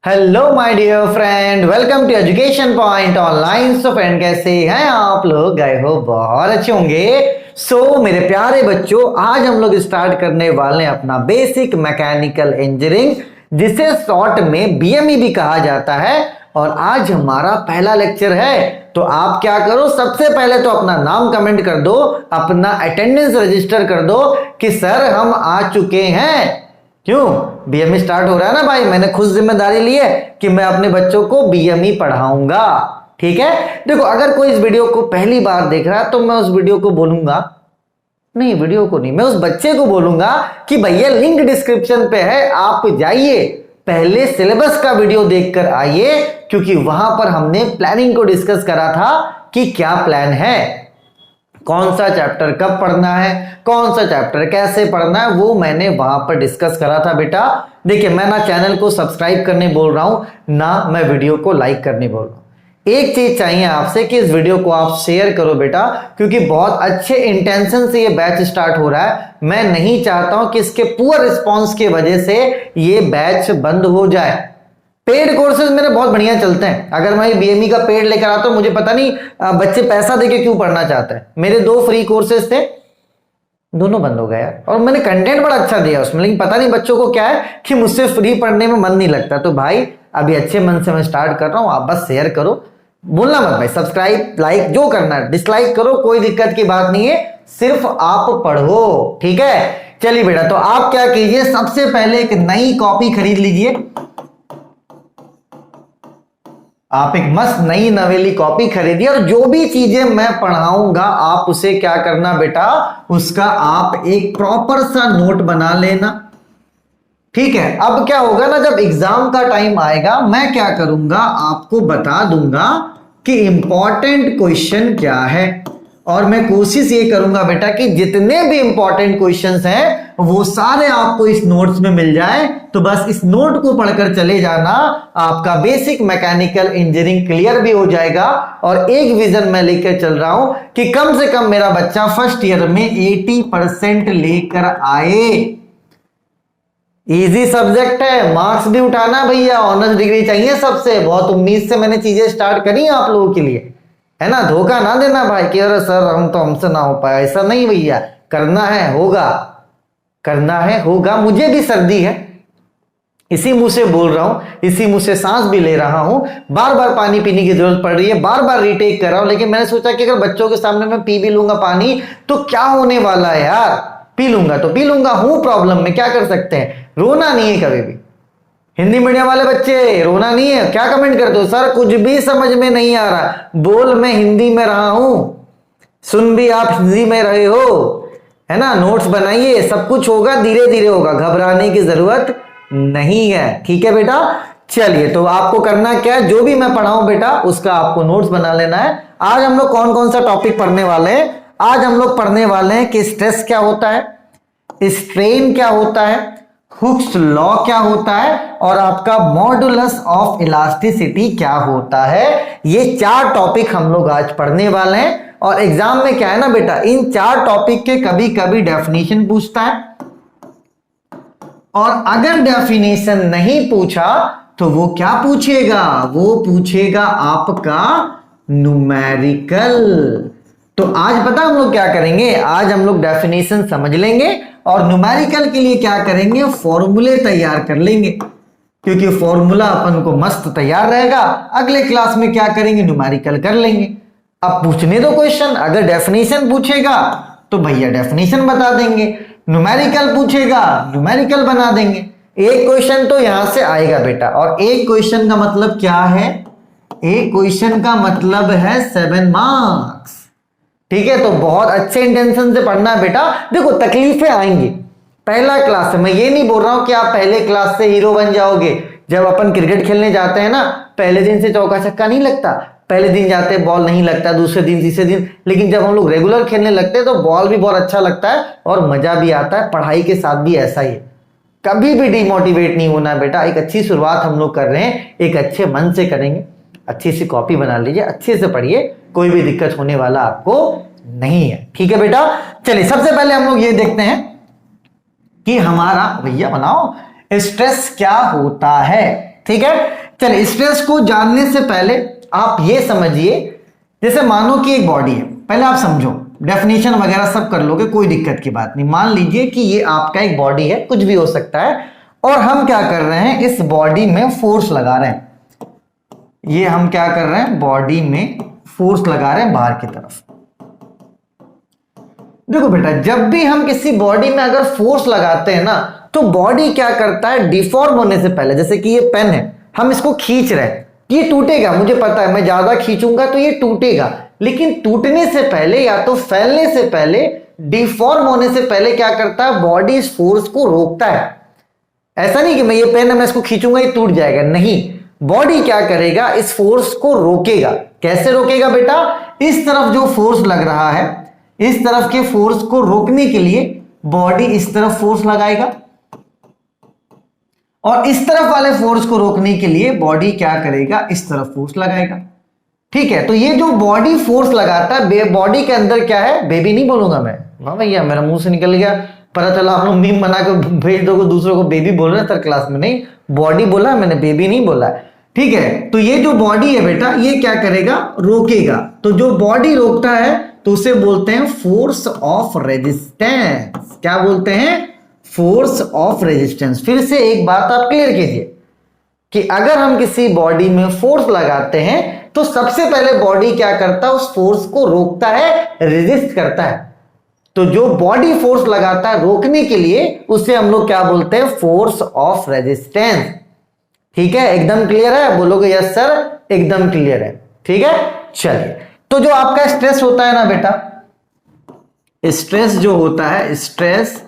Hello my dear friend, welcome to education point online. So friend, कैसे हैं आप लोग? गए हो बहुत अच्छे होंगे। मेरे प्यारे बच्चों, आज हम लोग स्टार्ट करने वाले हैं अपना बेसिक मैकेनिकल इंजीनियरिंग, जिसे शॉर्ट में बीएमई भी कहा जाता है। और आज हमारा पहला लेक्चर है। तो आप क्या करो, सबसे पहले तो अपना नाम कमेंट कर दो, अपना अटेंडेंस रजिस्टर कर दो कि सर हम आ चुके हैं। क्यों? बीएमई स्टार्ट हो रहा है ना भाई। मैंने खुद जिम्मेदारी ली है कि मैं अपने बच्चों को बीएमई पढ़ाऊंगा। ठीक है, देखो अगर कोई इस वीडियो को पहली बार देख रहा है तो मैं उस वीडियो को बोलूंगा, नहीं वीडियो को नहीं, मैं उस बच्चे को बोलूंगा कि भैया लिंक डिस्क्रिप्शन पे है, आप जाइए पहले सिलेबस का वीडियो देखकर आइए, क्योंकि वहां पर हमने प्लानिंग को डिस्कस करा था कि क्या प्लान है, कौन सा चैप्टर कब पढ़ना है, कौन सा चैप्टर कैसे पढ़ना है, वो मैंने वहां पर डिस्कस करा था बेटा। देखिए, मैं ना चैनल को सब्सक्राइब करने बोल रहा हूं, ना मैं वीडियो को लाइक करने बोल रहा हूं। एक चीज चाहिए आपसे कि इस वीडियो को आप शेयर करो बेटा, क्योंकि बहुत अच्छे इंटेंशन से ये बैच स्टार्ट हो रहा है। मैं नहीं चाहता हूं कि इसके पुअर रिस्पॉन्स की वजह से ये बैच बंद हो जाए। पेड कोर्सेज मेरे बहुत बढ़िया चलते हैं। अगर मैं बीएमई का पेड लेकर आता हूं, मुझे पता नहीं बच्चे पैसा देके क्यों पढ़ना चाहते हैं। मेरे 2 फ्री कोर्सेज थे, दोनों बंद हो गए यार। और मैंने कंटेंट बड़ा अच्छा दिया उसमें, लेकिन पता नहीं बच्चों को क्या है कि मुझसे फ्री पढ़ने में मन नहीं लगता। तो भाई अभी अच्छे मन से मैं स्टार्ट कर रहा हूं, आप बस शेयर करो, बोलना मत भाई, सब्सक्राइब लाइक जो करना है, डिसलाइक करो, कोई दिक्कत की बात नहीं है, सिर्फ आप पढ़ो। ठीक है, चलिए बेटा, तो आप क्या कीजिए, सबसे पहले एक नई कॉपी खरीद लीजिए। आप एक मस्त नई नवेली कॉपी खरीदिए, और जो भी चीजें मैं पढ़ाऊंगा आप उसे क्या करना बेटा, उसका आप एक प्रॉपर सा नोट बना लेना। ठीक है, अब क्या होगा ना, जब एग्जाम का टाइम आएगा मैं क्या करूंगा, आपको बता दूंगा कि इंपॉर्टेंट क्वेश्चन क्या है। और मैं कोशिश ये करूंगा बेटा कि जितने भी इंपॉर्टेंट क्वेश्चंस हैं वो सारे आपको इस नोट्स में मिल जाए। तो बस इस नोट को पढ़कर चले जाना, आपका बेसिक मैकेनिकल इंजीनियरिंग क्लियर भी हो जाएगा। और एक विजन मैं लेकर चल रहा हूं कि कम से कम मेरा बच्चा फर्स्ट ईयर में 80% लेकर आए। इजी सब्जेक्ट है, मार्क्स भी उठाना भैया, ऑनर्स डिग्री चाहिए सबसे। बहुत उम्मीद से मैंने चीजें स्टार्ट करी आप लोगों के लिए, है ना। धोखा ना देना भाई कि अरे सर हम तो, हमसे ना हो पाया, ऐसा नहीं भैया। करना है होगा, करना है होगा। मुझे भी सर्दी है, इसी मुंह से बोल रहा हूं, इसी मुंह से सांस भी ले रहा हूं, बार बार पानी पीने की जरूरत पड़ रही है, बार बार रीटेक कर रहा हूं। लेकिन मैंने सोचा कि अगर बच्चों के सामने मैं पी भी लूंगा पानी तो क्या होने वाला है यार, पी लूंगा तो पी लूंगा, हूं प्रॉब्लम में, क्या कर सकते हैं। रोना नहीं है कभी भी। हिंदी मीडियम वाले बच्चे रोना नहीं है। क्या कमेंट करते हो, सर कुछ भी समझ में नहीं आ रहा, बोल मैं हिंदी में रहा हूं, सुन भी आप हिंदी में रहे हो, है ना। नोट्स बनाइए, सब कुछ होगा, धीरे धीरे होगा, घबराने की जरूरत नहीं है। ठीक है बेटा, चलिए तो आपको करना क्या है, जो भी मैं पढ़ाऊं बेटा उसका आपको नोट्स बना लेना है। आज हम लोग कौन कौन सा टॉपिक पढ़ने वाले हैं? आज हम लोग पढ़ने वाले हैं कि स्ट्रेस क्या होता है, स्ट्रेन क्या होता है, हुक्स लॉ क्या होता है, और आपका मॉडुलस ऑफ इलास्टिसिटी क्या होता है। ये 4 टॉपिक हम लोग आज पढ़ने वाले हैं। और एग्जाम में क्या है ना बेटा, इन 4 टॉपिक के कभी कभी डेफिनेशन पूछता है, और अगर डेफिनेशन नहीं पूछा तो वो क्या पूछेगा, वो पूछेगा आपका न्यूमेरिकल। तो आज पता हम लोग क्या करेंगे, आज हम लोग डेफिनेशन समझ लेंगे और न्यूमेरिकल के लिए क्या करेंगे, फॉर्मूले तैयार कर लेंगे, क्योंकि फॉर्मूला अपन को मस्त तैयार रहेगा। अगले क्लास में क्या करेंगे, न्यूमेरिकल कर लेंगे। अब पूछने दो क्वेश्चन, अगर डेफिनेशन पूछेगा तो भैया डेफिनेशन बता देंगे, न्यूमेरिकल पूछेगा न्यूमेरिकल बना देंगे। एक क्वेश्चन तो यहां से आएगा बेटा, और एक क्वेश्चन का मतलब क्या है, एक क्वेश्चन का मतलब है 7 मार्क्स। ठीक है, तो बहुत अच्छे इंटेंशन से पढ़ना है बेटा। देखो तकलीफें आएंगी पहला क्लास से, मैं ये नहीं बोल रहा हूं कि आप पहले क्लास से हीरो बन जाओगे। जब अपन क्रिकेट खेलने जाते हैं ना, पहले दिन से चौका छक्का नहीं लगता, पहले दिन जाते बॉल नहीं लगता, दूसरे दिन तीसरे दिन, लेकिन जब हम लोग रेगुलर खेलने लगते हैं तो बॉल भी बहुत अच्छा लगता है और मजा भी आता है। पढ़ाई के साथ भी ऐसा ही है, कभी भी डिमोटिवेट नहीं होना बेटा। एक अच्छी शुरुआत हम लोग कर रहे हैं, एक अच्छे मन से करेंगे। अच्छी सी कॉपी बना लीजिए, अच्छे से पढ़िए, कोई भी दिक्कत होने वाला आपको नहीं है। ठीक है बेटा, चलिए सबसे पहले हम लोग ये देखते हैं कि हमारा, भैया बनाओ, स्ट्रेस क्या होता है। ठीक है, चलिए स्ट्रेस को जानने से पहले आप ये समझिए, जैसे मानो कि एक बॉडी है, पहले आप समझो, डेफिनेशन वगैरह सब कर लोगे, कोई दिक्कत की बात नहीं। मान लीजिए कि ये आपका एक बॉडी है, कुछ भी हो सकता है, और हम क्या कर रहे हैं, इस बॉडी में फोर्स लगा रहे हैं। ये हम क्या कर रहे हैं, बॉडी में फोर्स लगा रहे हैं बाहर की तरफ। देखो बेटा, जब भी हम किसी बॉडी में अगर फोर्स लगाते हैं ना, तो बॉडी क्या करता है, डिफॉर्म होने से पहले, जैसे कि ये पेन है, हम इसको खींच रहे हैं, ये टूटेगा, मुझे पता है, मैं ज्यादा खींचूंगा तो ये टूटेगा, लेकिन टूटने से पहले या तो फैलने से पहले, डिफॉर्म होने से पहले क्या करता है, बॉडी इस फोर्स को रोकता है। ऐसा नहीं कि मैं ये पेन है, मैं इसको खींचूंगा ये टूट जाएगा, नहीं, बॉडी क्या करेगा, इस फोर्स को रोकेगा। कैसे रोकेगा बेटा, इस तरफ जो फोर्स लग रहा है, इस तरफ के फोर्स को रोकने के लिए बॉडी इस तरफ फोर्स लगाएगा, और इस तरफ वाले फोर्स को रोकने के लिए बॉडी क्या करेगा, इस तरफ फोर्स लगाएगा। ठीक है, तो ये जो बॉडी फोर्स लगाता है, बॉडी के अंदर क्या है, बेबी नहीं बोलूंगा मैं, वाह भैया मेरा मुंह से निकल गया, पता चला आप लोग मीम बना के भेज दोगे दूसरों को, बेबी बोल रहे हैं थर्ड क्लास में, नहीं, बॉडी बोला मैंने, बेबी नहीं बोला। ठीक है, तो ये जो बॉडी है बेटा, ये क्या करेगा, रोकेगा। तो जो बॉडी रोकता है तो उसे बोलते हैं फोर्स ऑफ रेजिस्टेंस। क्या बोलते हैं, फोर्स ऑफ रेजिस्टेंस। फिर से एक बात आप क्लियर कीजिए कि अगर हम किसी बॉडी में फोर्स लगाते हैं तो सबसे पहले बॉडी क्या करता है, उस फोर्स को रोकता है, रेजिस्ट करता है। तो जो बॉडी फोर्स लगाता है रोकने के लिए, उसे हम लोग क्या बोलते हैं, फोर्स ऑफ रेजिस्टेंस। ठीक है, एकदम क्लियर है, बोलोगे यस सर, एकदम क्लियर है। ठीक है, चलिए, तो जो आपका स्ट्रेस होता है ना बेटा, स्ट्रेस जो होता है, stress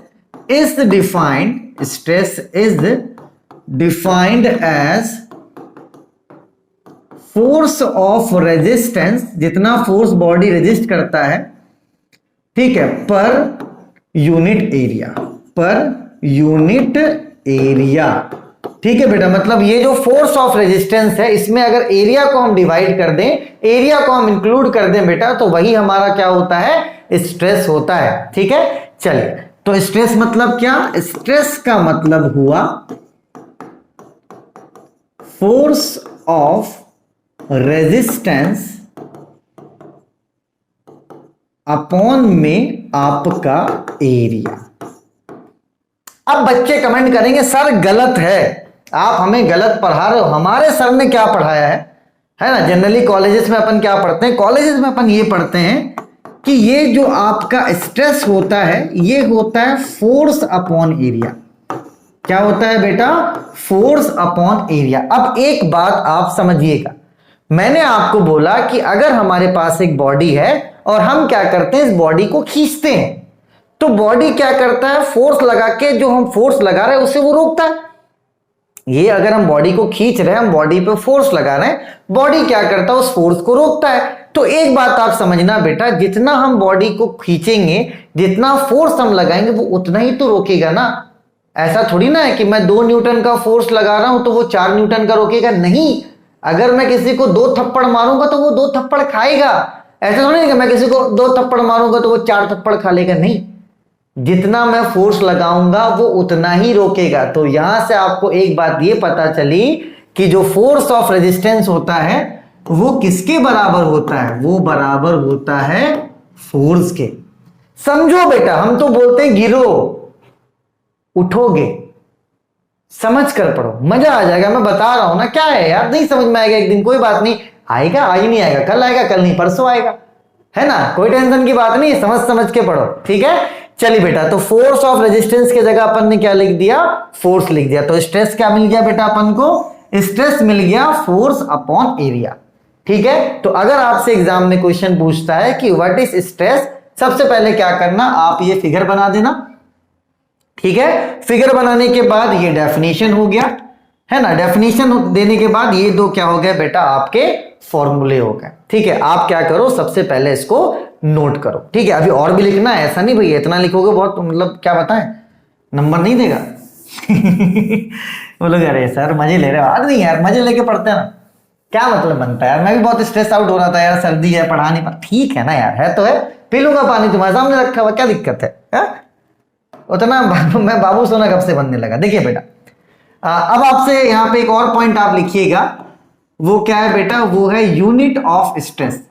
is defined as force of resistance, जितना फोर्स बॉडी रेजिस्ट करता है, ठीक है, पर यूनिट एरिया। ठीक है बेटा, मतलब ये जो फोर्स ऑफ रेजिस्टेंस है, इसमें अगर एरिया को हम डिवाइड कर दें, एरिया को हम इंक्लूड कर दें बेटा, तो वही हमारा क्या होता है, स्ट्रेस होता है। ठीक है, चलिए, तो स्ट्रेस मतलब क्या, स्ट्रेस का मतलब हुआ फोर्स ऑफ रेजिस्टेंस अपॉन में आपका एरिया। अब बच्चे कमेंट करेंगे सर गलत है, आप हमें गलत पढ़ा रहे हो, हमारे सर ने क्या पढ़ाया है ना। जनरली कॉलेजेस में अपन क्या पढ़ते हैं, कॉलेजेस में अपन ये पढ़ते हैं कि ये जो आपका स्ट्रेस होता है, ये होता है फोर्स अपॉन एरिया। क्या होता है बेटा, फोर्स अपॉन एरिया। अब एक बात आप समझिएगा, मैंने आपको बोला कि अगर हमारे पास एक बॉडी है और हम क्या करते हैं, इस बॉडी को खींचते हैं, तो बॉडी क्या करता है, फोर्स लगा के, जो हम फोर्स लगा रहे हैं उससे वो रोकता है। ये अगर हम बॉडी को खींच रहे हैं, हम बॉडी पे फोर्स लगा रहे हैं, बॉडी क्या करता है, उस फोर्स को रोकता है। तो एक बात आप समझना बेटा, जितना हम बॉडी को खींचेंगे, जितना फोर्स हम लगाएंगे, वो उतना ही तो रोकेगा ना। ऐसा थोड़ी ना है कि मैं 2 न्यूटन का फोर्स लगा रहा हूं तो वो 4 न्यूटन का रोकेगा, नहीं। अगर मैं किसी को 2 थप्पड़ मारूंगा तो वो 2 थप्पड़ खाएगा। ऐसा थोड़ी है कि मैं किसी को 2 थप्पड़ मारूंगा तो वो 4 थप्पड़ खा लेगा, नहीं। जितना मैं फोर्स लगाऊंगा वो उतना ही रोकेगा। तो यहां से आपको एक बात ये पता चली कि जो फोर्स ऑफ रेजिस्टेंस होता है वो किसके बराबर होता है, वो बराबर होता है फोर्स के। समझो बेटा, हम तो बोलते हैं गिरो, उठोगे, समझ कर पढ़ो, मजा आ जाएगा। मैं बता रहा हूं ना, क्या है यार, नहीं समझ में आएगा एक दिन, कोई बात नहीं, आएगा, आज नहीं आएगा, कल आएगा, कल नहीं परसों आएगा, है ना, कोई टेंशन की बात नहीं, समझ समझ के पढ़ो। ठीक है, चलिए बेटा, तो फोर्स ऑफ रेजिस्टेंस की जगह अपन ने क्या लिख दिया, फोर्स लिख दिया। तो स्ट्रेस क्या मिल गया बेटा अपन को, स्ट्रेस मिल गया फोर्स अपॉन एरिया। ठीक है, तो अगर आपसे एग्जाम में क्वेश्चन पूछता है कि व्हाट इज स्ट्रेस, सबसे पहले क्या करना, आप ये फिगर बना देना। ठीक है, फिगर बनाने के बाद ये डेफिनेशन हो गया, है ना, डेफिनेशन देने के बाद ये 2 क्या हो गया बेटा, आपके फॉर्मूले हो गए। ठीक है, आप क्या करो, सबसे पहले इसको नोट करो। ठीक है, अभी और भी लिखना है, ऐसा नहीं भैया इतना लिखोगे बहुत, मतलब क्या बताएं, नंबर नहीं देगा। बोलोगे अरे सर मजे ले रहे हो, यार नहीं यार, मजे लेके पढ़ते हैं ना, क्या मतलब बनता है यार, मैं भी बहुत स्ट्रेस आउट हो रहा था यार, सर्दी है, पढ़ा नहीं पा, ठीक है ना यार, है तो है, पी लूंगा पानी, तुम्हारे सामने रखा हुआ, क्या दिक्कत है? उतना मैं बाबू सोना कब से बनने लगा। देखिए बेटा, अब आपसे यहाँ पे एक और पॉइंट आप लिखिएगा, वो क्या है बेटा, वो है यूनिट ऑफ स्ट्रेस,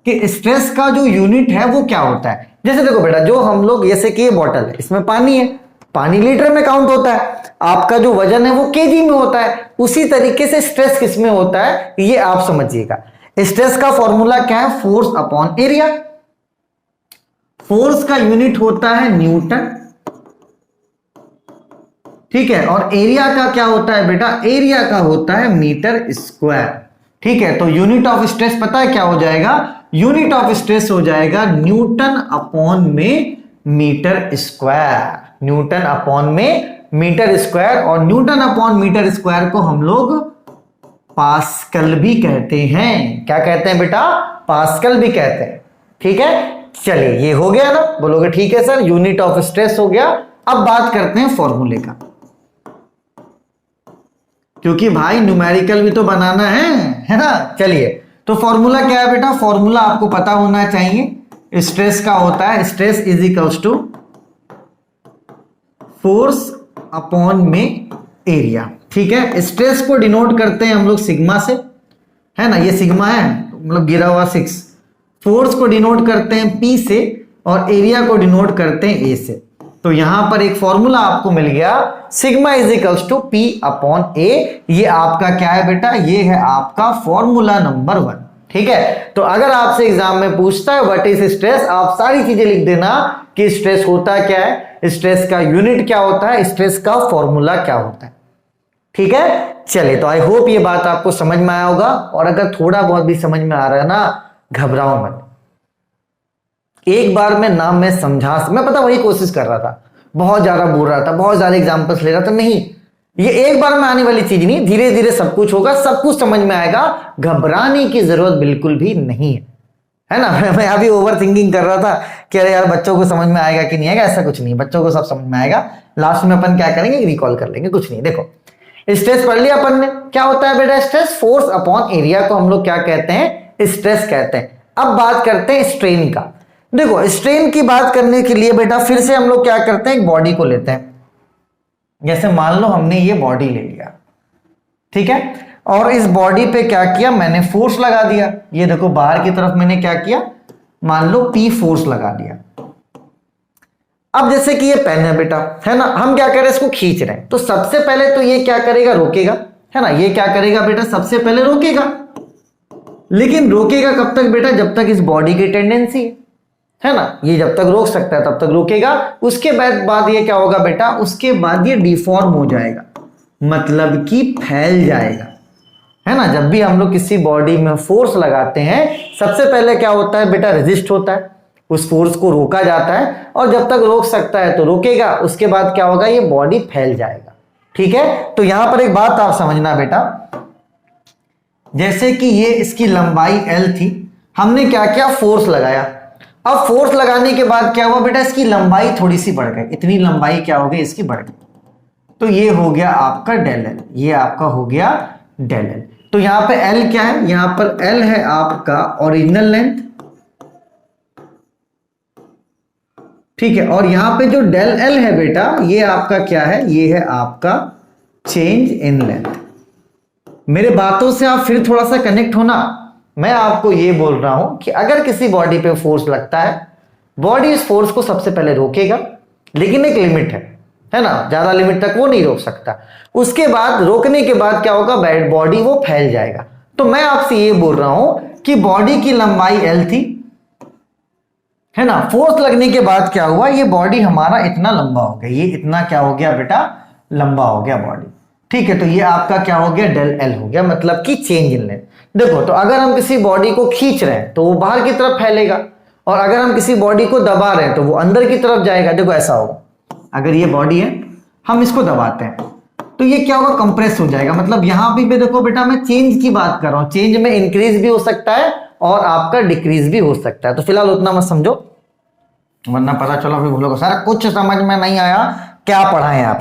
कि स्ट्रेस का जो यूनिट है वो क्या होता है। जैसे देखो बेटा, जो हम लोग, जैसे कि ये बॉटल है, इसमें पानी है, पानी लीटर में काउंट होता है, आपका जो वजन है वो केजी में होता है। उसी तरीके से स्ट्रेस किस में होता है ये आप समझिएगा। स्ट्रेस का फॉर्मूला क्या है, फोर्स अपॉन एरिया। फोर्स का यूनिट होता है न्यूटन, ठीक है, और एरिया का क्या होता है बेटा, एरिया का होता है मीटर स्क्वायर, ठीक है। तो यूनिट ऑफ स्ट्रेस पता है क्या हो जाएगा, यूनिट ऑफ स्ट्रेस हो जाएगा न्यूटन अपॉन में मीटर स्क्वायर, न्यूटन अपॉन में मीटर स्क्वायर। और न्यूटन अपॉन मीटर स्क्वायर को हम लोग पास्कल भी कहते हैं। क्या कहते हैं बेटा, पास्कल भी कहते हैं, ठीक है। चलिए ये हो गया ना, बोलोगे ठीक है सर, यूनिट ऑफ स्ट्रेस हो गया। अब बात करते हैं फॉर्मूले का, क्योंकि भाई न्यूमेरिकल भी तो बनाना है ना। चलिए, तो फॉर्मूला क्या है बेटा, फॉर्मूला आपको पता होना चाहिए। स्ट्रेस का होता है, stress is equals to force upon में एरिया, ठीक है। स्ट्रेस को डिनोट करते हैं हम लोग सिग्मा से, है ना, ये सिग्मा है, मतलब गिरा हुआ 6। फोर्स को डिनोट करते हैं पी से, और एरिया को डिनोट करते हैं ए से। तो यहां पर एक फॉर्मूला आपको मिल गया, sigma is equals to P upon A. ये आपका क्या है बेटा, ये है आपका फॉर्मूला नंबर 1, ठीक है। तो अगर आपसे एग्जाम में पूछता है व्हाट इज स्ट्रेस, आप सारी चीजें लिख देना कि स्ट्रेस होता क्या है, स्ट्रेस का यूनिट क्या होता है, स्ट्रेस का फॉर्मूला क्या होता है, ठीक है। चलिए, तो आई होप ये बात आपको समझ में आया होगा। और अगर थोड़ा बहुत भी समझ में आ रहा है ना, घबराओ मत, एक बार मैं नाम में समझा, मैं पता वही कोशिश कर रहा था, बहुत ज्यादा बोल रहा था, बहुत ज्यादा एग्जांपल्स ले रहा था, नहीं, ये एक बार में आने वाली चीज नहीं, धीरे धीरे सब कुछ होगा, सब कुछ समझ में आएगा, घबराने की जरूरत बिल्कुल भी नहीं है ना। मैं अभी ओवर थिंकिंग कर रहा था कि अरे यार बच्चों को समझ में आएगा कि नहीं आएगा, ऐसा कुछ नहीं, बच्चों को सब समझ में आएगा। लास्ट में अपन क्या करेंगे, रिकॉल कर लेंगे, कुछ नहीं। देखो, स्ट्रेस पढ़ लिया अपन ने, क्या होता है बेटा स्ट्रेस, फोर्स अपॉन एरिया को हम लोग क्या कहते हैं, स्ट्रेस कहते हैं। अब बात करते हैं स्ट्रेन का। देखो, स्ट्रेन की बात करने के लिए बेटा फिर से हम लोग क्या करते हैं, एक बॉडी को लेते हैं। जैसे मान लो हमने ये बॉडी ले लिया, ठीक है, और इस बॉडी पे क्या किया, मैंने फोर्स लगा दिया। ये देखो बाहर की तरफ मैंने क्या किया, मान लो पी फोर्स लगा दिया। अब जैसे कि ये पेन है बेटा, है ना, हम क्या करें, इसको खींच रहे हैं, तो सबसे पहले तो ये क्या करेगा, रोकेगा, है ना, ये क्या करेगा बेटा, सबसे पहले रोकेगा। लेकिन रोकेगा कब तक बेटा, जब तक इस बॉडी की टेंडेंसी है ना, ये जब तक रोक सकता है तब तक रोकेगा। उसके बाद ये क्या होगा बेटा, उसके बाद ये डिफॉर्म हो जाएगा, मतलब कि फैल जाएगा, है ना। जब भी हम लोग किसी बॉडी में फोर्स लगाते हैं, सबसे पहले क्या होता है बेटा, रेजिस्ट होता है, उस फोर्स को रोका जाता है, और जब तक रोक सकता है तो रोकेगा, उसके बाद क्या होगा, ये बॉडी फैल जाएगा, ठीक है। तो यहां पर एक बात आप समझना बेटा, जैसे कि ये इसकी लंबाई L थी, हमने क्या किया, फोर्स लगाया। अब फोर्स लगाने के बाद क्या हुआ बेटा, इसकी लंबाई थोड़ी सी बढ़ गई, इतनी लंबाई क्या हो गई, इसकी बढ़ गई, तो ये हो गया आपका डेल L, ये आपका हो गया डेल L। तो यहां पे L क्या है, यहां पर L है आपका ओरिजिनल लेंथ, ठीक है, और यहां पे जो डेल L है बेटा, ये आपका क्या है, ये है आपका चेंज इन लेंथ। मेरे बातों से आप फिर थोड़ा सा कनेक्ट होना, मैं आपको ये बोल रहा हूं कि अगर किसी बॉडी पे फोर्स लगता है, बॉडी इस फोर्स को सबसे पहले रोकेगा, लेकिन एक लिमिट है ना, ज्यादा लिमिट तक वो नहीं रोक सकता। उसके बाद रोकने के बाद क्या होगा, बॉडी वो फैल जाएगा। तो मैं आपसे ये बोल रहा हूं कि बॉडी की लंबाई L थी, है ना, फोर्स लगने के बाद क्या हुआ, ये बॉडी हमारा इतना लंबा हो गया, ये इतना क्या हो गया बेटा, लंबा हो गया बॉडी, ठीक है। तो ये आपका क्या हो गया, डेल L हो गया, मतलब कि चेंज इन लेंथ। देखो, तो अगर हम किसी बॉडी को खींच रहे हैं तो वो बाहर की तरफ फैलेगा, और अगर हम किसी बॉडी को दबा रहे हैं तो वो अंदर की तरफ जाएगा। देखो ऐसा होगा, अगर ये बॉडी है, हम इसको दबाते हैं तो ये क्या होगा, कंप्रेस हो जाएगा। मतलब यहां भी देखो बेटा, मैं चेंज की बात कर रहा हूं, चेंज में इंक्रीज भी हो सकता है और आपका डिक्रीज भी हो सकता है। तो फिलहाल उतना मत समझो, वरना पता चलो फिर बोलोगे सर कुछ समझ में नहीं आया, क्या पढ़ा है आप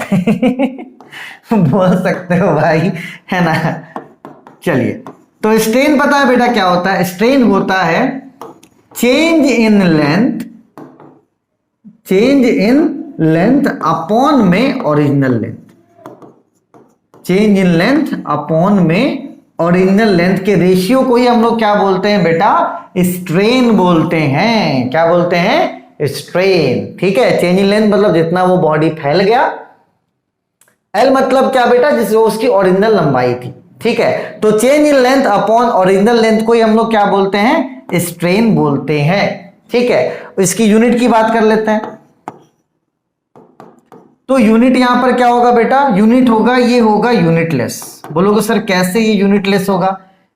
बोल सकते हो भाई, है ना। चलिए, तो स्ट्रेन पता है बेटा क्या होता है, स्ट्रेन होता है change in length, change in length upon में original length, change in length upon में ओरिजिनल लेंथ के रेशियो को ही हम लोग क्या बोलते हैं बेटा, स्ट्रेन बोलते हैं। क्या बोलते हैं, स्ट्रेन। ठीक है, चेंज इन लेंथ मतलब जितना वो बॉडी फैल गया, एल मतलब क्या बेटा, जिस उसकी ओरिजिनल लंबाई थी। ठीक है, तो change in length upon original length को ही हम लोग क्या बोलते हैं, स्ट्रेन बोलते हैं। ठीक है, इसकी यूनिट की बात कर लेते हैं। तो यूनिट यहां पर क्या होगा बेटा, यूनिट होगा, ये होगा यूनिटलेस। बोलोगे सर कैसे ये यूनिटलेस होगा?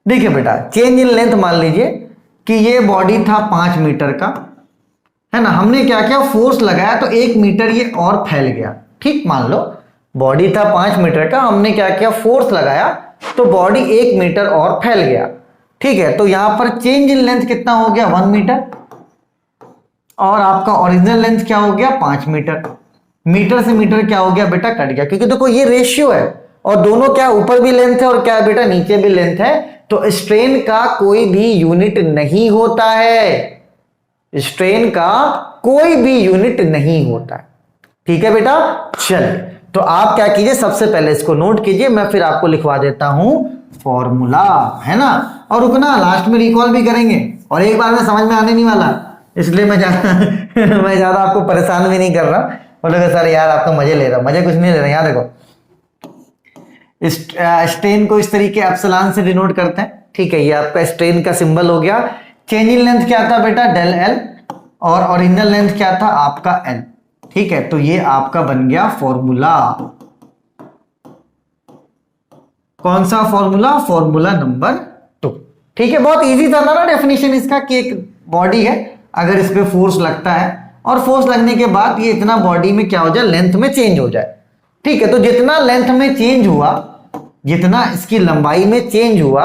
देखिए बेटा, चेंज इन लेंथ मान लीजिए कि ये बॉडी था 5 मीटर का, है ना, हमने क्या किया, फोर्स लगाया तो 1 मीटर ये और फैल गया। ठीक, मान लो बॉडी था 5 मीटर का, हमने क्या किया, फोर्स लगाया तो बॉडी 1 मीटर और फैल गया। ठीक है, तो यहां पर चेंज इन लेंथ कितना हो गया, 1 मीटर, और आपका ओरिजिनल लेंथ क्या हो गया, 5 मीटर। मीटर से मीटर क्या हो गया बेटा, कट गया, क्योंकि देखो ये रेशियो है और दोनों क्या, ऊपर भी लेंथ है और क्या है बेटा, नीचे भी लेंथ है। तो स्ट्रेन का कोई भी यूनिट नहीं होता है, स्ट्रेन का कोई भी यूनिट नहीं होता है। ठीक है बेटा, चलिए तो आप क्या कीजिए, सबसे पहले इसको नोट कीजिए, मैं फिर आपको लिखवा देता हूं फॉर्मूला, है ना, और रुकना, लास्ट में रिकॉल भी करेंगे और एक बार में समझ में आने नहीं वाला, इसलिए मैं ज्यादा आपको परेशान भी नहीं कर रहा। बोलोगे सर यार आप तो मजे ले रहे हो, मजे कुछ नहीं ले रहे। यहाँ देखो, स्ट्रेन को इस तरीके एप्सिलॉन से डिनोट करते हैं। ठीक है, ये आपका स्ट्रेन का सिंबल हो गया। चेंज इन लेंथ क्या था बेटा, डेल एल, और ओरिजिनल लेंथ क्या था आपका एल। ठीक है, तो ये आपका बन गया फॉर्मूला। कौन सा फॉर्मूला, फॉर्मूला नंबर 2। ठीक है, बहुत इजी था ना डेफिनेशन इसका, कि एक बॉडी है, अगर इस पे फोर्स लगता है और फोर्स लगने के बाद ये इतना बॉडी में क्या हो जाए, लेंथ में चेंज हो जाए। ठीक है, तो जितना लेंथ में चेंज हुआ, जितना इसकी लंबाई में चेंज हुआ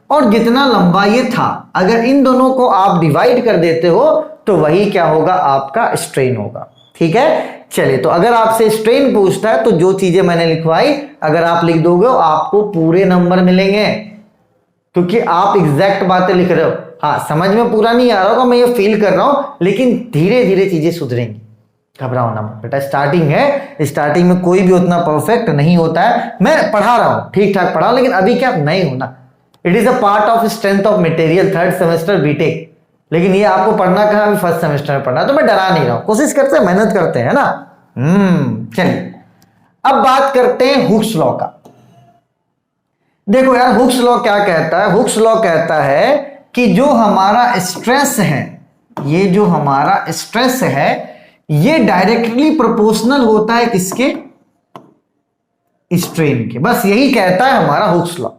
और जितना लंबा ये था, अगर इन दोनों को आप डिवाइड कर देते हो तो वही क्या होगा, आपका स्ट्रेन होगा। ठीक है, चलिए तो अगर आपसे स्ट्रेन पूछता है तो जो चीजें मैंने लिखवाई अगर आप लिख दोगे आपको पूरे नंबर मिलेंगे, क्योंकि आप एग्जैक्ट बातें लिख रहे हो। हाँ, समझ में पूरा नहीं आ रहा होगा, मैं ये फील कर रहा हूं, लेकिन धीरे धीरे चीजें सुधरेंगी, घबराओ ना बेटा, स्टार्टिंग है, स्टार्टिंग में कोई भी उतना परफेक्ट नहीं होता है। मैं पढ़ा रहा हूं, ठीक ठाक पढ़ा, लेकिन अभी क्या नहीं होना, it is a part of strength of material, 3rd semester BTech. लेकिन ये आपको पढ़ना कहा, अभी 1st सेमेस्टर में पढ़ना, तो मैं डरा नहीं रहा हूं, कोशिश करते हैं, मेहनत करते हैं, है ना। चलिए अब बात करते हैं हुक्स लॉ का। देखो यार, हुक्स लॉ क्या कहता है, हुक्स लॉ कहता है कि जो हमारा स्ट्रेस है, ये जो हमारा स्ट्रेस है, ये डायरेक्टली प्रोपोर्शनल होता है किसके, स्ट्रेन के। बस यही कहता है हमारा हुक्स लॉ।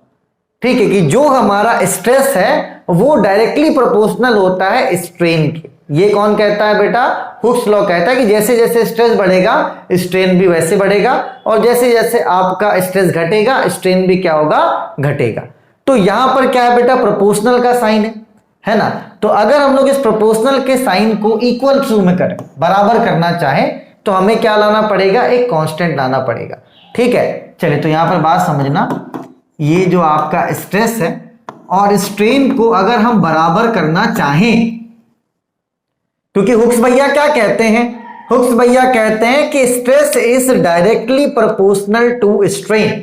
ठीक है, कि जो हमारा स्ट्रेस है वो डायरेक्टली प्रोपोर्शनल होता है स्ट्रेन के। ये कौन कहता है बेटा, हुक्स लॉ कहता है कि जैसे जैसे स्ट्रेस बढ़ेगा स्ट्रेन भी वैसे बढ़ेगा, और जैसे जैसे आपका स्ट्रेस घटेगा स्ट्रेन भी क्या होगा, घटेगा। तो यहां पर क्या है बेटा, प्रोपोर्शनल का साइन है ना। तो अगर हम लोग इस प्रोपोर्शनल के साइन को इक्वल टू में करें, बराबर करना चाहे, तो हमें क्या लाना पड़ेगा, एक कांस्टेंट लाना पड़ेगा। ठीक है, चलिए तो यहां पर बात समझना, ये जो आपका स्ट्रेस है और स्ट्रेन को अगर हम बराबर करना चाहें, क्योंकि हुक्स भैया क्या कहते हैं, हुक्स भैया कहते हैं कि stress is directly proportional to strain.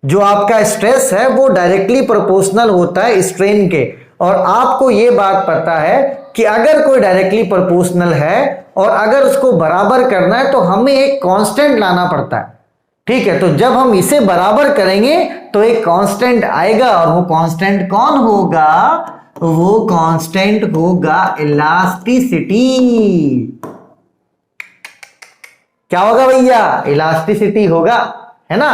जो आपका स्ट्रेस है वो डायरेक्टली प्रोपोर्शनल होता है स्ट्रेन के। और आपको ये बात पता है कि अगर कोई डायरेक्टली प्रोपोर्शनल है और अगर उसको बराबर करना है तो हमें एक कांस्टेंट लाना पड़ता है। ठीक है, तो जब हम इसे बराबर करेंगे तो एक कांस्टेंट आएगा, और वो कांस्टेंट कौन होगा, वो कांस्टेंट होगा इलास्टिसिटी। क्या होगा भैया, इलास्टिसिटी होगा, है ना।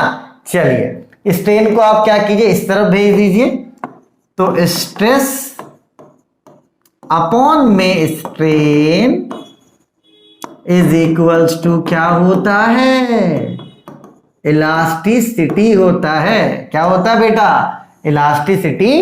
चलिए स्ट्रेन को आप क्या कीजिए, इस तरफ भेज दीजिए, तो स्ट्रेस अपॉन में स्ट्रेन इज इक्वल्स टू क्या होता है, इलास्टिसिटी होता है। क्या होता है बेटा, इलास्टिसिटी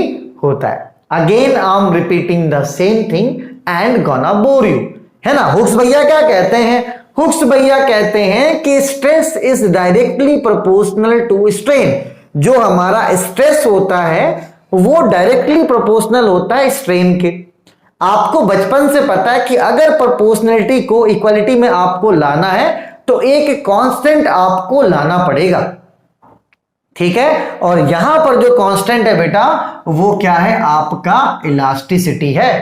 होता है। Again I am repeating the same thing and gonna bore you, है ना। हुक्स भैया क्या कहते हैं, हुक्स भैया कहते हैं कि stress is directly proportional to strain. जो हमारा स्ट्रेस होता है वो डायरेक्टली प्रोपोर्शनल होता है स्ट्रेन के। आपको बचपन से पता है कि अगर प्रोपोर्शनलिटी को इक्वालिटी में आपको लाना है तो एक कांस्टेंट आपको लाना पड़ेगा। ठीक है। और यहां पर जो कांस्टेंट है बेटा वो क्या है, आपका इलास्टिसिटी है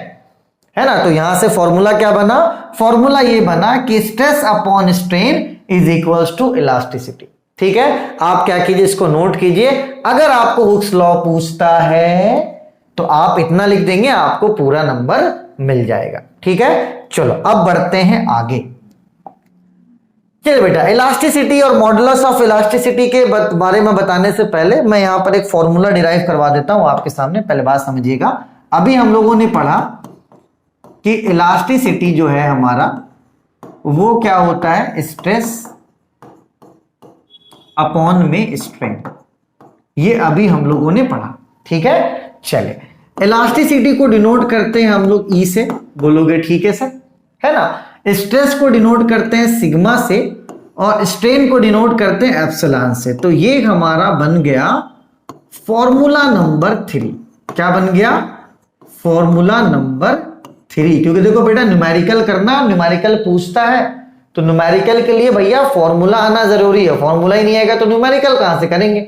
ना। तो यहां से फॉर्मूला क्या बना, फॉर्मूला ये बना कि stress upon strain is equals to elasticity. ठीक है, आप क्या कीजिए, इसको नोट कीजिए। अगर आपको हुक्स लॉ पूछता है तो आप इतना लिख देंगे, आपको पूरा नंबर मिल जाएगा। ठीक है, चलो अब बढ़ते हैं आगे। चलिए बेटा, इलास्टिसिटी और मॉडुलस ऑफ इलास्टिसिटी के बारे में बताने से पहले मैं यहां पर एक फॉर्मूला डिराइव करवा देता हूं आपके सामने। पहले बात समझिएगा, अभी हम लोगों ने पढ़ा कि इलास्टिसिटी जो है हमारा वो क्या होता है, स्ट्रेस अपॉन में स्ट्रेन। ये अभी हम लोगों ने पढ़ा। ठीक है, चलिए इलास्टिसिटी को डिनोट करते हैं हम लोग ई से, बोलोगे ठीक है सर, है ना। स्ट्रेस को डिनोट करते हैं सिग्मा से और स्ट्रेन को डिनोट करते हैं एप्सिलॉन से। तो ये हमारा बन गया फॉर्मूला नंबर 3। क्या बन गया, फॉर्मूला नंबर 3। क्योंकि देखो बेटा, न्यूमेरिकल करना, न्यूमेरिकल पूछता है तो न्यूमेरिकल के लिए भैया फॉर्मूला आना जरूरी है। फॉर्मूला ही नहीं आएगा तो न्यूमेरिकल कहां से करेंगे।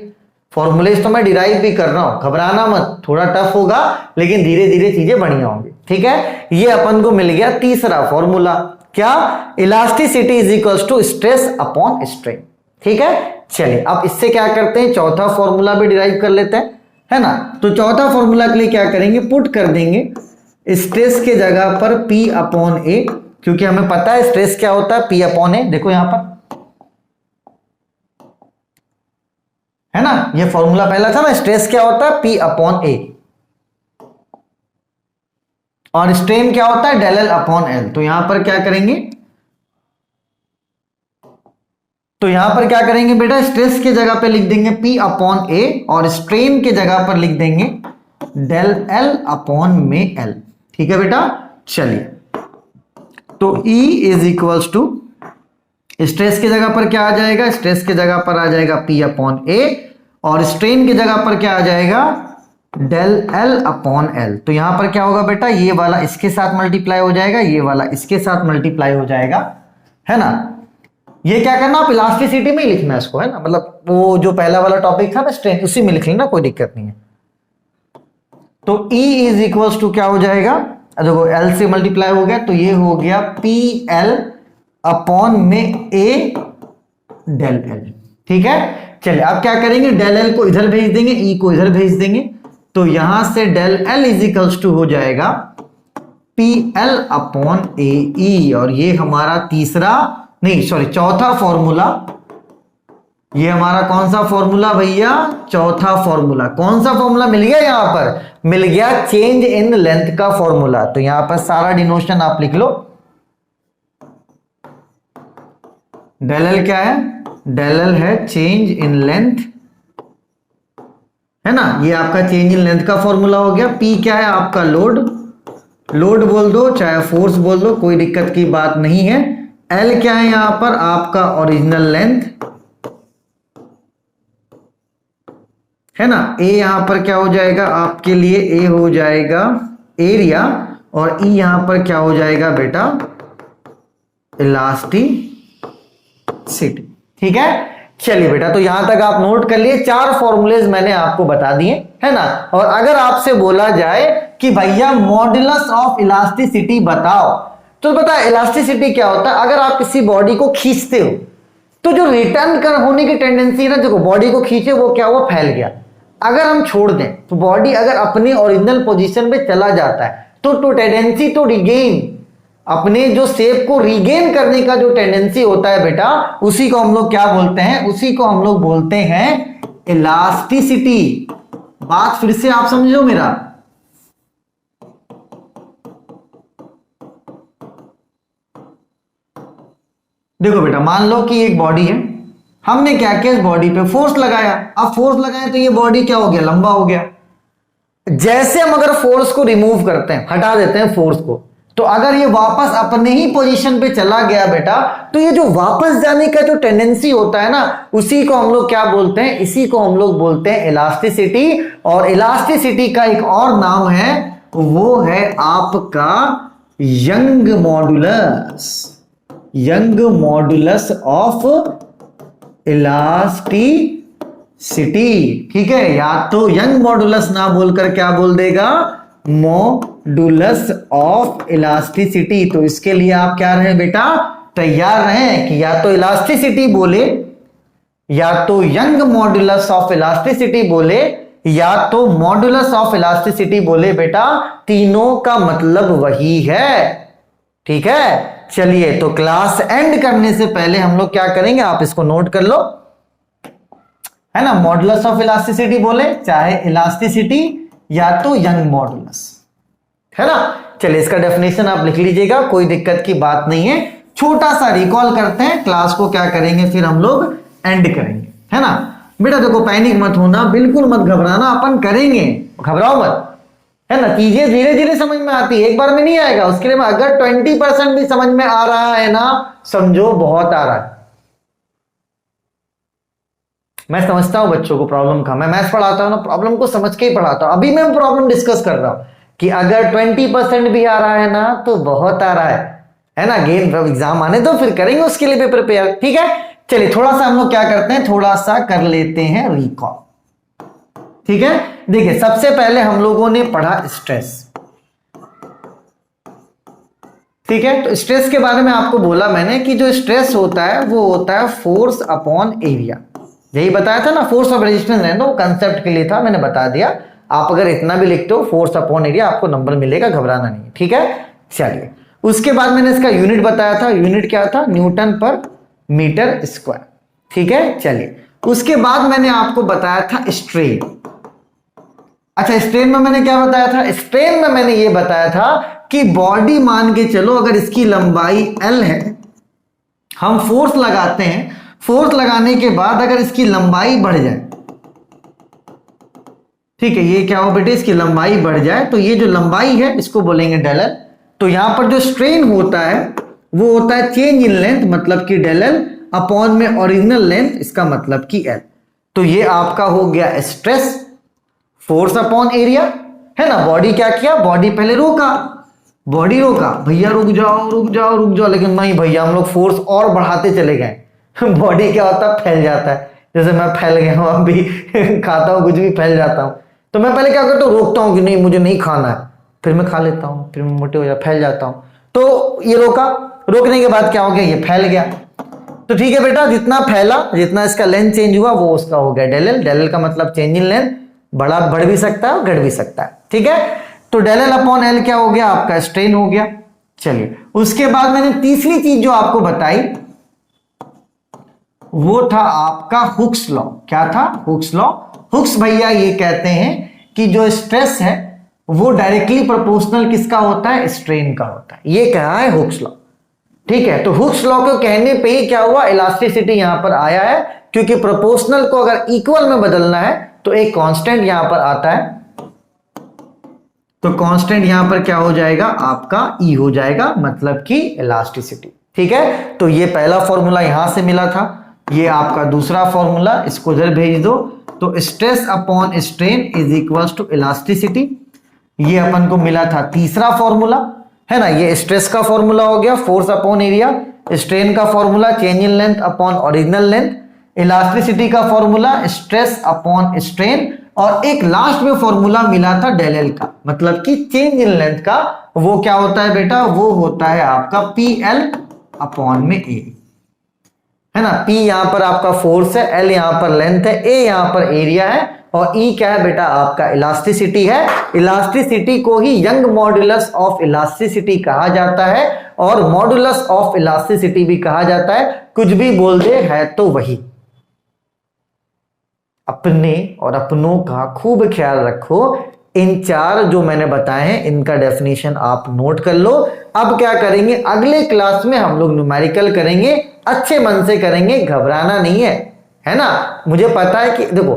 फॉर्मूलेज तो मैं डिराइव भी कर रहा हूं, घबराना मत, थोड़ा टफ होगा लेकिन धीरे धीरे चीजें बढ़िया होंगी। ठीक है, ये अपन को मिल गया तीसरा फॉर्मूला, क्या, elasticity is equals to stress upon strain. ठीक है, चलिए अब इससे क्या करते हैं, चौथा फॉर्मूला भी डिराइव कर लेते हैं, है ना। तो चौथा फॉर्मूला के लिए क्या करेंगे, पुट कर देंगे स्ट्रेस के जगह पर P अपॉन ए, क्योंकि हमें पता है स्ट्रेस क्या होता है, P अपॉन ए। देखो यहां पर है ना, ये फॉर्मूला पहला था ना, स्ट्रेस क्या होता है, P अपॉन ए, और स्ट्रेन क्या होता है, डेल एल अपॉन एल। तो यहां पर क्या करेंगे, तो यहां पर क्या करेंगे बेटा, स्ट्रेस के जगह पे लिख देंगे P अपॉन ए और स्ट्रेन के जगह पर लिख देंगे डेल एल अपॉन में एल। ठीक है बेटा, चलिए तो E is equals to, stress की जगह पर क्या आ जाएगा, स्ट्रेस की जगह पर आ जाएगा P अपॉन ए और स्ट्रेन की जगह पर क्या आ जाएगा, डेल एल अपॉन एल। तो यहां पर क्या होगा बेटा, ये वाला इसके साथ मल्टीप्लाई हो जाएगा, ये वाला इसके साथ मल्टीप्लाई हो जाएगा, है ना। ये क्या करना, आप इलास्टिसिटी में ही लिखना है इसको, है ना, मतलब वो जो पहला वाला टॉपिक था ना स्ट्रेन, उसी में लिख लेना, कोई दिक्कत नहीं है। तो E इज इक्वल्स टू क्या हो जाएगा, देखो L से मल्टीप्लाई हो गया तो ये हो गया PL अपॉन में A डेल L। ठीक है, चलिए अब क्या करेंगे, डेल L को इधर भेज देंगे, E को इधर भेज देंगे, तो यहां से del L is equals to हो जाएगा PL अपॉन AE। और ये हमारा चौथा फॉर्मूला, ये हमारा कौन सा फॉर्मूला भैया, चौथा फॉर्मूला। कौन सा फॉर्मूला मिल गया, यहां पर मिल गया चेंज इन लेंथ का फॉर्मूला। तो यहां पर सारा डिनोशन आप लिख लो, डेल एल क्या है, डेल एल है चेंज इन लेंथ, है ना, ये आपका चेंज इन लेंथ का फॉर्मूला हो गया। P क्या है आपका, लोड बोल दो चाहे फोर्स बोल दो, कोई दिक्कत की बात नहीं है। L क्या है यहां पर आपका ओरिजिनल लेंथ, है ना। A यहां पर क्या हो जाएगा आपके लिए, A हो जाएगा एरिया और E यहां पर क्या हो जाएगा बेटा, इलास्टिसिटी। ठीक है, चलिए बेटा, तो यहां तक आप नोट कर लिए, 4 फॉर्मूलेज मैंने आपको बता दिए, है ना। और अगर आपसे बोला जाए कि भैया मॉडुलस ऑफ इलास्टिसिटी बताओ, तो बता इलास्टिसिटी क्या होता है। अगर आप किसी बॉडी को खींचते हो तो जो रिटर्न कर होने की टेंडेंसी है ना, देखो बॉडी को खींचे वो क्या हुआ, फैल गया। अगर हम छोड़ दें तो बॉडी अगर अपने ओरिजिनल पोजीशन पे चला जाता है तो टेंडेंसी टू रिगेन, अपने जो शेप को रिगेन करने का जो टेंडेंसी होता है बेटा, उसी को हम लोग क्या बोलते हैं, उसी को हम लोग बोलते हैं इलास्टिसिटी। बात फिर से आप समझो मेरा, देखो बेटा, मान लो कि एक बॉडी है, हमने क्या किया, इस बॉडी पे फोर्स लगाया। अब फोर्स लगाया तो ये बॉडी क्या हो गया, लंबा हो गया। जैसे हम अगर फोर्स को रिमूव करते हैं, हटा देते हैं फोर्स को, तो अगर ये वापस अपने ही पोजीशन पे चला गया बेटा, तो ये जो वापस जाने का जो टेंडेंसी होता है ना, उसी को हम लोग क्या बोलते हैं, इसी को हम लोग बोलते हैं इलास्टिसिटी। और इलास्टिसिटी का एक और नाम है, वो है आपका young modulus, young modulus of elasticity. ठीक है, या तो यंग मॉडुलस ना बोलकर क्या बोल देगा, मॉडुलस ऑफ इलास्टिसिटी। तो इसके लिए आप क्या रहे बेटा, तैयार रहें कि या तो इलास्टिसिटी बोले, या तो यंग मॉडुलस ऑफ इलास्टिसिटी बोले, या तो मॉडुलस ऑफ इलास्टिसिटी बोले। बेटा तीनों का मतलब वही है, ठीक है। चलिए, तो क्लास एंड करने से पहले हम लोग क्या करेंगे, आप इसको नोट कर लो, है ना। मॉडुलस ऑफ इलास्टिसिटी बोले, चाहे इलास्टिसिटी या तो यंग मॉडुलस, है ना। चलिए, इसका डेफिनेशन आप लिख लीजिएगा, कोई दिक्कत की बात नहीं है। छोटा सा रिकॉल करते हैं, क्लास को क्या करेंगे फिर हम लोग एंड करेंगे, है ना। बेटा देखो, पैनिक मत होना, बिल्कुल मत घबराना, अपन करेंगे, घबराओ मत, है ना। चीजें धीरे धीरे समझ में आती है, एक बार में नहीं आएगा। उसके लिए अगर 20% भी समझ में आ रहा है ना, समझो बहुत आ रहा है। मैं समझता हूं बच्चों को प्रॉब्लम का, मैं मैथ्स पढ़ाता हूं ना, प्रॉब्लम को समझ के ही पढ़ाता हूं। अभी मैं प्रॉब्लम डिस्कस कर रहा हूं कि अगर 20% भी आ रहा है ना, तो बहुत आ रहा है ना। गेन एग्जाम आने दो, फिर करेंगे उसके लिए भी प्रिपेयर, ठीक है। चलिए, थोड़ा सा हम लोग क्या करते हैं, थोड़ा सा कर लेते हैं रिकॉल, ठीक है। देखिए, सबसे पहले हम लोगों ने पढ़ा स्ट्रेस, ठीक है। तो स्ट्रेस के बारे में आपको बोला मैंने कि जो स्ट्रेस होता है वो होता है फोर्स अपॉन एरिया। यही बताया था ना, फोर्स ऑफ रेजिस्टेंस है ना, वो कंसेप्ट के लिए था, मैंने बता दिया। आप अगर इतना भी लिखते हो फोर्स अपॉन एरिया, आपको नंबर मिलेगा, घबराना नहीं, ठीक है। चलिए, उसके बाद मैंने इसका यूनिट बताया था, यूनिट क्या था, न्यूटन पर मीटर स्क्वायर, ठीक है। चलिए, उसके बाद मैंने आपको बताया था स्ट्रेन। अच्छा, स्ट्रेन में मैंने क्या बताया था, स्ट्रेन में मैंने ये बताया था कि बॉडी मान के चलो, अगर इसकी लंबाई L है, हम फोर्स लगाते हैं, फोर्स लगाने के बाद अगर इसकी लंबाई बढ़ जाए, ठीक है, ये क्या हो बेटे, इसकी लंबाई बढ़ जाए, तो ये जो लंबाई है इसको बोलेंगे डेल एल। तो यहां पर जो स्ट्रेन होता है वो होता है चेंज इन लेंथ, मतलब कि डेल एल अपॉन में ओरिजिनल लेंथ, इसका मतलब कि एल। तो ये आपका हो गया स्ट्रेस, फोर्स अपॉन एरिया, है ना। बॉडी क्या किया, बॉडी पहले रोका, बॉडी रोका, भैया रुक जाओ रुक जाओ रुक जाओ, लेकिन नहीं भैया, हम लोग फोर्स और बढ़ाते चले गए। बॉडी क्या होता है, फैल जाता है। जैसे मैं फैल गया हूं, अभी खाता हूं कुछ भी फैल जाता हूं, तो मैं पहले क्या करता हूं, रोकता हूं कि नहीं मुझे नहीं खाना है, फिर मैं खा लेता हूं, फिर मैं मोटे हो जाता, फैल जाता हूं। तो ये रोका, रोकने के बाद क्या हो गया, ये फैल गया। तो ठीक है बेटा, जितना फैला, जितना इसका लेंथ चेंज हुआ, वो उसका हो गया डेल एल। डेल एल का मतलब चेंज इन लेंथ, बड़ा बढ़ भी सकता है और घट भी सकता है, ठीक है। तो डेल एल अपॉन एल क्या हो गया, आपका स्ट्रेन हो गया। चलिए, उसके बाद मैंने तीसरी चीज जो आपको बताई वो था आपका हुक्स लॉ। क्या था, हुक्स लॉ। हुक्स भैया ये कहते हैं कि जो स्ट्रेस है वो डायरेक्टली प्रोपोर्शनल किसका होता है, स्ट्रेन का होता है। ये कहा है हुक्स लॉ, ठीक है। तो हुक्स लॉ को कहने पे ही क्या हुआ, इलास्टिसिटी यहां पर आया है, क्योंकि प्रोपोर्शनल को अगर इक्वल में बदलना है तो एक कांस्टेंट यहां पर आता है। तो कांस्टेंट यहां पर क्या हो जाएगा, आपका ई हो जाएगा, मतलब कि इलास्टिसिटी, ठीक है। तो ये पहला फॉर्मूला यहां से मिला था, ये आपका दूसरा फॉर्मूला, इसको इधर भेज दो। तो stress upon strain is equals to elasticity, ये अपन को मिला था तीसरा फॉर्मूला, है ना। ये स्ट्रेस का फॉर्मूला हो गया, फोर्स अपॉन एरिया। स्ट्रेन का formula change in length upon original length. Elasticity का फॉर्मूला स्ट्रेस अपॉन स्ट्रेन। और एक लास्ट में फॉर्मूला मिला था डेल एल का, मतलब कि चेंज इन लेंथ का। वो क्या होता है बेटा, वो होता है आपका पी एल अपॉन में ए, है ना। P यहां पर आपका फोर्स है, L यहां पर लेंथ है, A यहां पर एरिया है, और E क्या है बेटा, आपका इलास्टिसिटी है। इलास्टिसिटी को ही यंग मॉडुलस ऑफ इलास्टिसिटी कहा जाता है, और मॉडुलस ऑफ इलास्टिसिटी भी कहा जाता है। कुछ भी बोल दे, है तो वही। अपने और अपनों का खूब ख्याल रखो। इन चार जो मैंने बताए हैं, इनका डेफिनेशन आप नोट कर लो। अब क्या करेंगे, अगले क्लास में हम लोग न्यूमेरिकल करेंगे, अच्छे मन से करेंगे, घबराना नहीं है ना। मुझे पता है कि देखो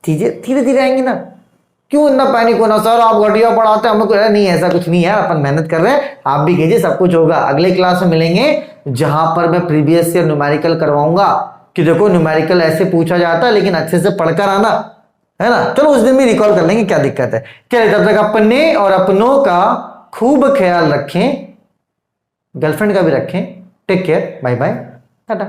चीजें धीरे धीरे आएंगी ना, क्यों इतना पैनिक होना, सर आप घटिया पढ़ाते हैं हमको। नहीं, ऐसा कुछ नहीं है, अपन मेहनत कर रहे हैं, आप भी कीजिए, सब कुछ होगा। अगले क्लास में मिलेंगे जहां पर मैं प्रीवियस ईयर न्यूमेरिकल करवाऊंगा, कि देखो न्यूमेरिकल ऐसे पूछा जाता है, लेकिन अच्छे से पढ़कर आना, है ना। चलो उस दिन भी रिकॉल कर लेंगे, क्या दिक्कत है। चलिए, तब तक अपने और अपनों का खूब ख्याल रखें, गर्लफ्रेंड का भी रखें। Take care, bye bye, Tata.